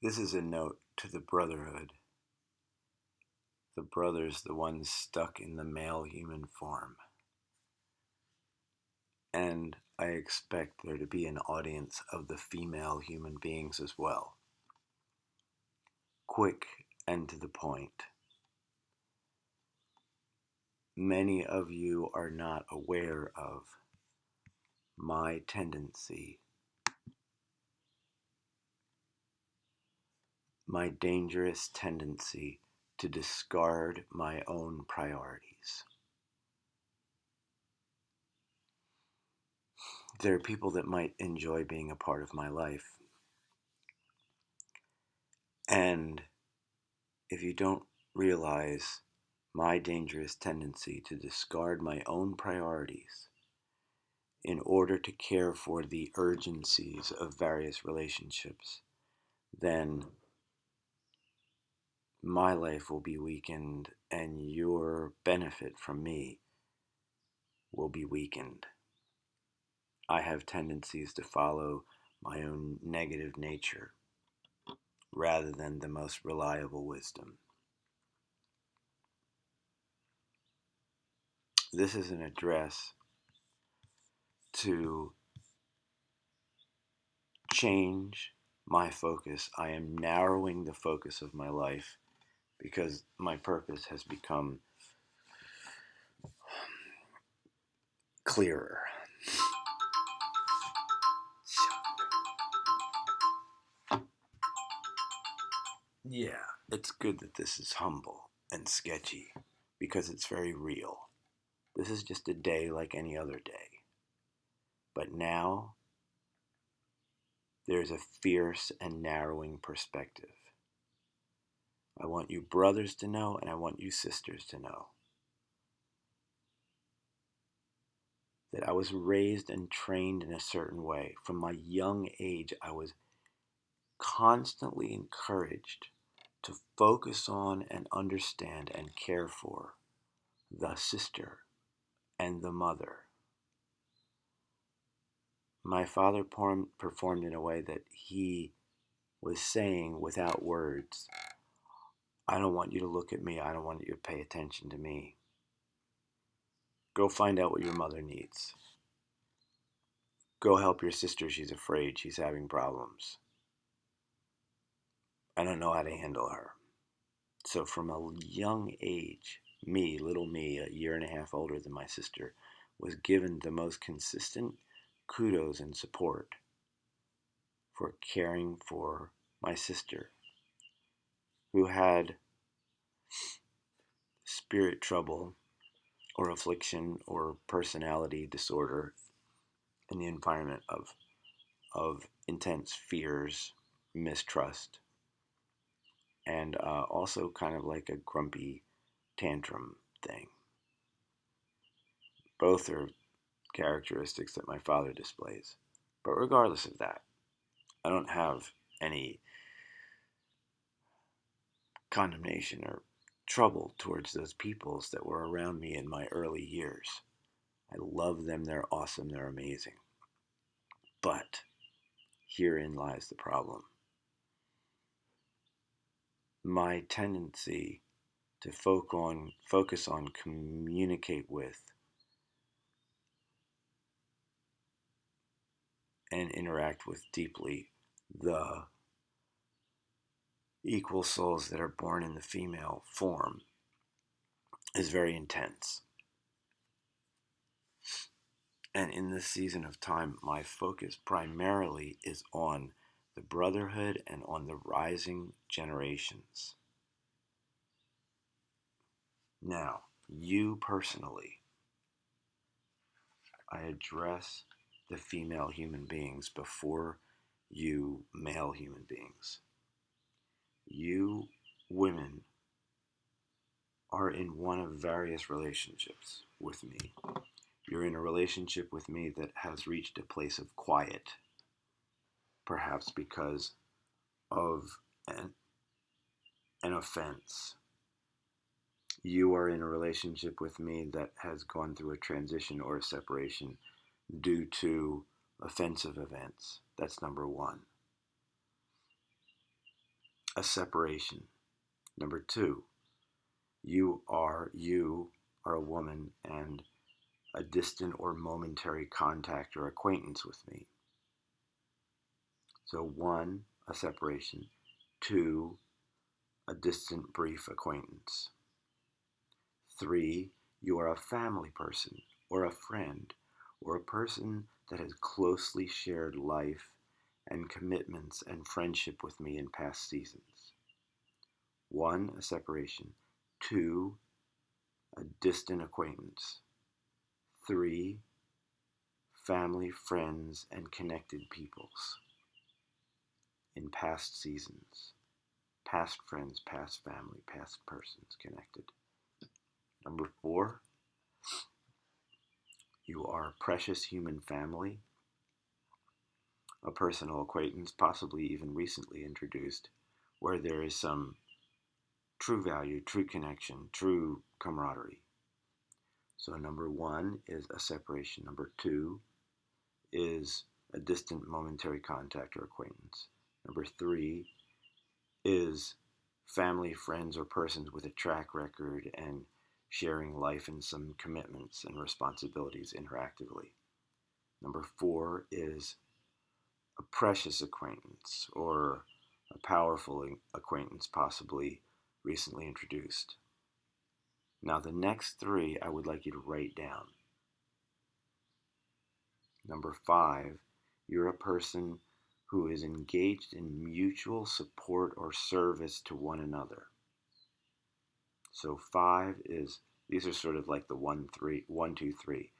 This is a note to the brotherhood. The brothers, the ones stuck in the male human form. And I expect there to be an audience of the female human beings as well. Quick and to the point. Many of you are not aware of my tendency, my dangerous tendency to discard my own priorities. There are people that might enjoy being a part of my life. And if you don't realize my dangerous tendency to discard my own priorities in order to care for the urgencies of various relationships, then my life will be weakened and your benefit from me will be weakened. I have tendencies to follow my own negative nature rather than the most reliable wisdom. This is an address to change my focus. I am narrowing the focus of my life because my purpose has become clearer. Yeah, it's good that this is humble and sketchy because it's very real. This is just a day like any other day. But now there's a fierce and narrowing perspective. I want you brothers to know, and I want you sisters to know that I was raised and trained in a certain way. From my young age, I was constantly encouraged to focus on and understand and care for the sister and the mother. My father performed in a way that he was saying without words, I don't want you to look at me. I don't want you to pay attention to me. Go find out what your mother needs. Go help your sister. She's afraid. She's having problems. I don't know how to handle her. So from a young age, me, little me, a year and a half older than my sister, was given the most consistent kudos and support for caring for my sister, who had spirit trouble or affliction or personality disorder in the environment of intense fears, mistrust, and also kind of like a grumpy tantrum thing. Both are characteristics that my father displays. But regardless of that, I don't have any condemnation or trouble towards those peoples that were around me in my early years. I love them, they're awesome, they're amazing. But herein lies the problem. My tendency to focus on, communicate with, and interact with deeply the equal souls that are born in the female form is very intense. And in this season of time, my focus primarily is on the brotherhood and on the rising generations. Now, you personally, I address the female human beings before you male human beings. You women are in one of various relationships with me. You're in a relationship with me that has reached a place of quiet, perhaps because of an offense. You are in a relationship with me that has gone through a transition or a separation due to offensive events. That's number one. a separation. Number 2, you are a woman and a distant or momentary contact or acquaintance with me. So 1, a separation. 2, a distant brief acquaintance. 3, you are a family person or a friend or a person that has closely shared life and commitments and friendship with me in past seasons. 1, a separation. 2, a distant acquaintance. 3, family, friends, and connected peoples in past seasons. Past friends, past family, past persons connected. Number 4, you are a precious human family, a personal acquaintance, possibly even recently introduced, where there is some true value, true connection, true camaraderie. So number 1 is a separation. Number 2 is a distant momentary contact or acquaintance. Number 3 is family, friends, or persons with a track record and sharing life and some commitments and responsibilities interactively. Number 4 is a precious acquaintance or a powerful acquaintance, possibly recently introduced. Now, the next 3 I would like you to write down. Number 5, you're a person who is engaged in mutual support or service to one another. So 5 is, these are sort of like the 1, 2, 3.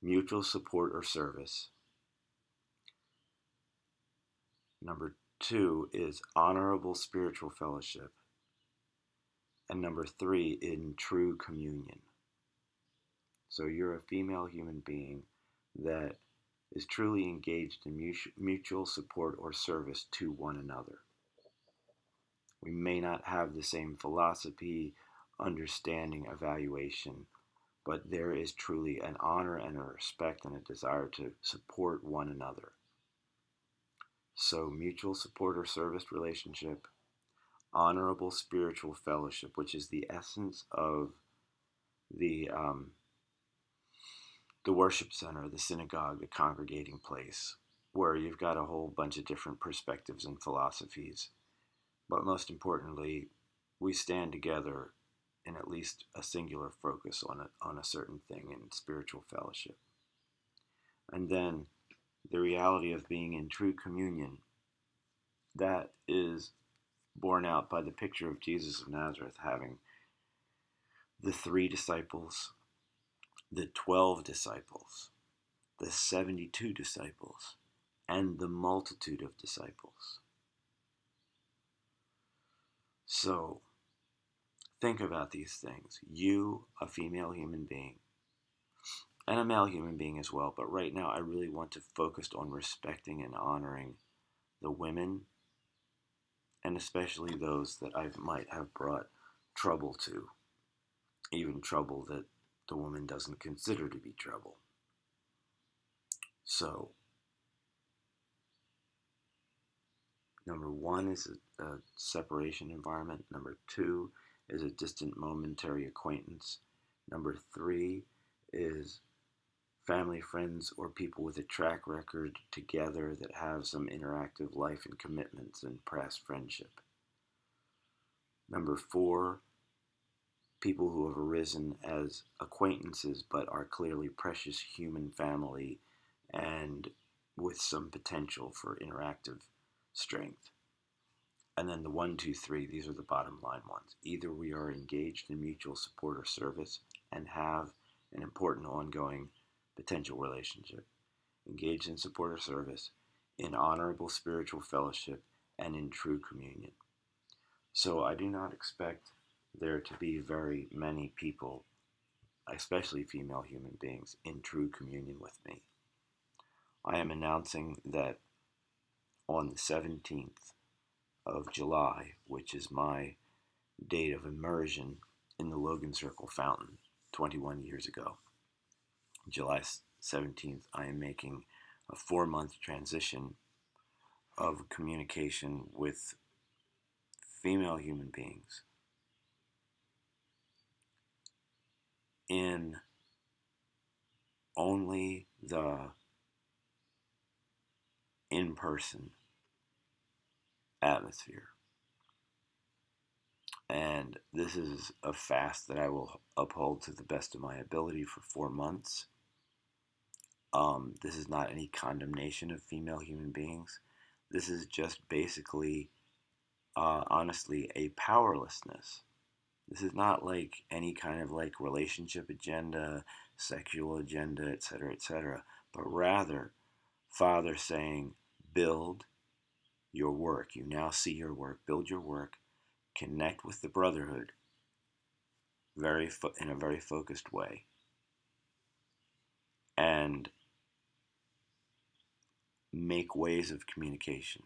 Mutual support or service. Number 2 is honorable spiritual fellowship. And number 3, in true communion. So you're a female human being that is truly engaged in mutual support or service to one another. We may not have the same philosophy, understanding, evaluation, but there is truly an honor and a respect and a desire to support one another. So mutual support or service relationship, honorable spiritual fellowship, which is the essence of the worship center, the synagogue, the congregating place, where you've got a whole bunch of different perspectives and philosophies. But most importantly, we stand together in at least a singular focus on a certain thing in spiritual fellowship. And then the reality of being in true communion, that is borne out by the picture of Jesus of Nazareth having the 3 disciples, the 12 disciples, the 72 disciples, and the multitude of disciples. So, think about these things. You, a female human being, and a male human being as well, but right now I really want to focus on respecting and honoring the women, and especially those that I might have brought trouble to, even trouble that the woman doesn't consider to be trouble. So, number 1 is a separation environment. Number 2 is a distant momentary acquaintance. Number 3 is family, friends, or people with a track record together that have some interactive life and commitments and past friendship. Number 4, people who have arisen as acquaintances but are clearly precious human family and with some potential for interactive strength. And then the 1, 2, 3, these are the bottom line ones. Either we are engaged in mutual support or service and have an important ongoing potential relationship, engaged in support or service, in honorable spiritual fellowship, and in true communion. So I do not expect there to be very many people, especially female human beings, in true communion with me. I am announcing that on the 17th of July, which is my date of immersion in the Logan Circle Fountain 21 years ago, July 17th, I am making a 4-month transition of communication with female human beings in only the in-person atmosphere. And this is a fast that I will uphold to the best of my ability for 4 months. This is not any condemnation of female human beings. This is just basically, honestly, a powerlessness. This is not like any kind of like relationship agenda, sexual agenda, etc., but rather Father saying, build your work. You now see your work. Build your work. Connect with the brotherhood in a very focused way. And make ways of communication.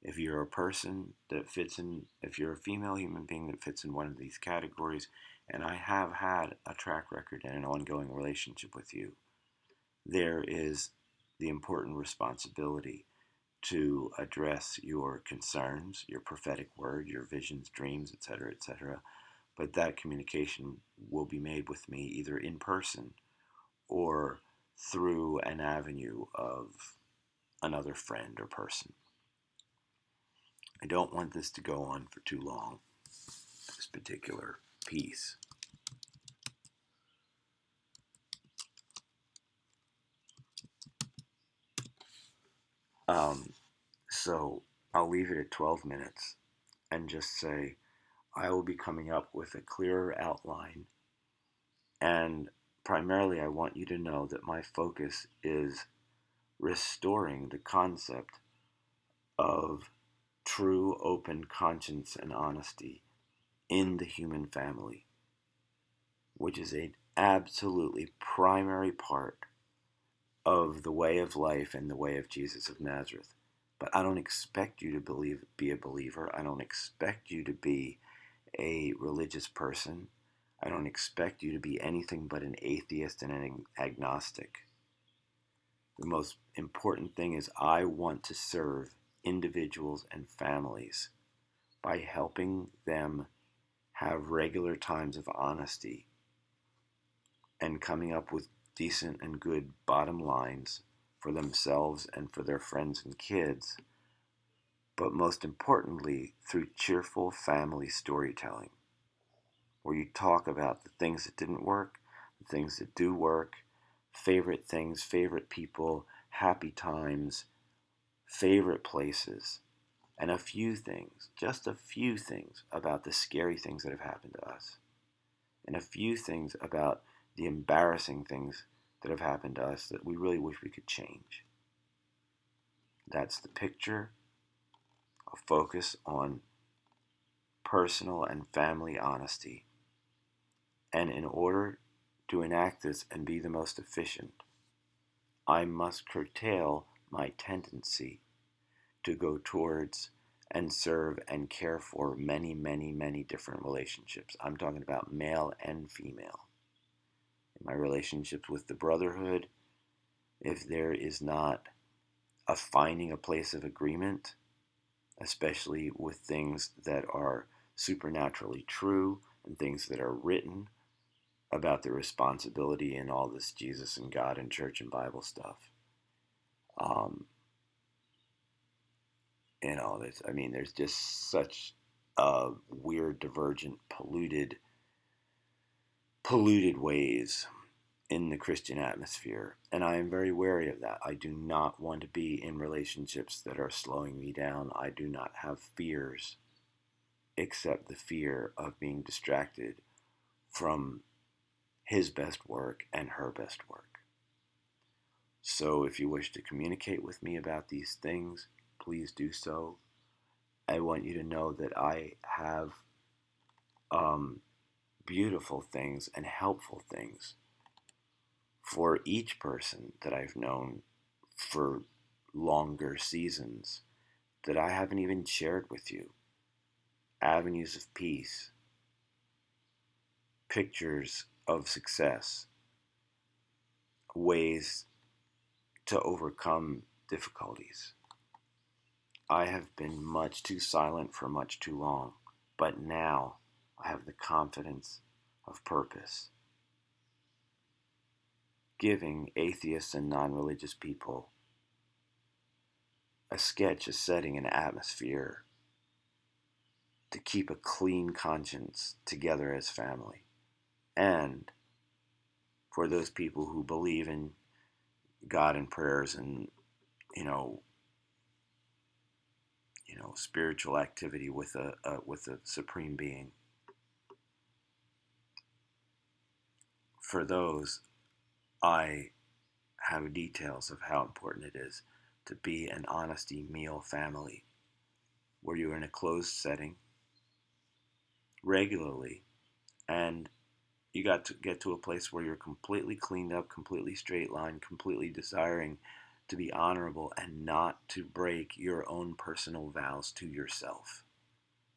If you're a person that fits in, if you're a female human being that fits in one of these categories, and I have had a track record and an ongoing relationship with you, there is the important responsibility to address your concerns, your prophetic word, your visions, dreams, etc. But that communication will be made with me either in person or through an avenue of another friend or person. I don't want this to go on for too long, this particular piece. So I'll leave it at 12 minutes and just say I will be coming up with a clearer outline. And primarily, I want you to know that my focus is restoring the concept of true open conscience and honesty in the human family, which is an absolutely primary part of the way of life and the way of Jesus of Nazareth. But I don't expect you to be a believer. I don't expect you to be a religious person. I don't expect you to be anything but an atheist and an agnostic. The most important thing is I want to serve individuals and families by helping them have regular times of honesty and coming up with decent and good bottom lines for themselves and for their friends and kids, but most importantly, through cheerful family storytelling, where you talk about the things that didn't work, the things that do work, favorite things, favorite people, happy times, favorite places, and a few things, just a few things about the scary things that have happened to us, and a few things about the embarrassing things that have happened to us that we really wish we could change. That's the picture, a focus on personal and family honesty. And in order to enact this and be the most efficient, I must curtail my tendency to go towards and serve and care for many, many, many different relationships. I'm talking about male and female. In my relationships with the brotherhood, if there is not finding a place of agreement, especially with things that are supernaturally true and things that are written about the responsibility in all this Jesus and God and church and Bible stuff. There's just such a weird, divergent, polluted ways in the Christian atmosphere, and I am very wary of that. I do not want to be in relationships that are slowing me down. I do not have fears except the fear of being distracted from his best work and her best work. So if you wish to communicate with me about these things, please do so. I want you to know that I have beautiful things and helpful things for each person that I've known for longer seasons that I haven't even shared with you. Avenues of peace, pictures of success, ways to overcome difficulties. I have been much too silent for much too long. But now I have the confidence of purpose, giving atheists and non-religious people a sketch, a setting, an atmosphere to keep a clean conscience together as family. And for those people who believe in God and prayers and, you know, spiritual activity with a supreme being, for those, I have details of how important it is to be an honesty meal family where you're in a closed setting regularly, and you got to get to a place where you're completely cleaned up, completely straight line, completely desiring to be honorable and not to break your own personal vows to yourself.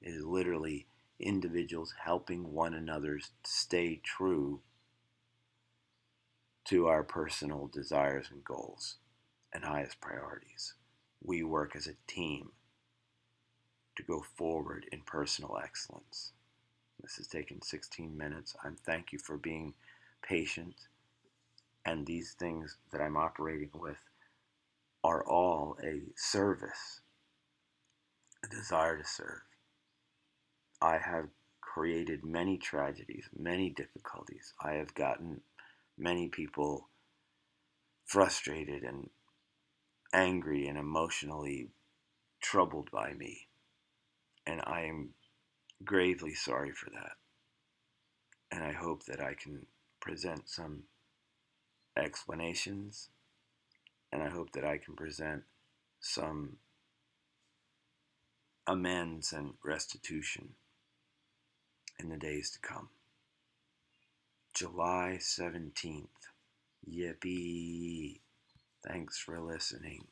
It is literally individuals helping one another stay true to our personal desires and goals and highest priorities. We work as a team to go forward in personal excellence. This has taken 16 minutes. I thank you for being patient. And these things that I'm operating with are all a service, a desire to serve. I have created many tragedies, many difficulties. I have gotten many people frustrated and angry and emotionally troubled by me. And I am gravely sorry for that. And I hope that I can present some explanations, and I hope that I can present some amends and restitution in the days to come. July 17th. Yippee! Thanks for listening.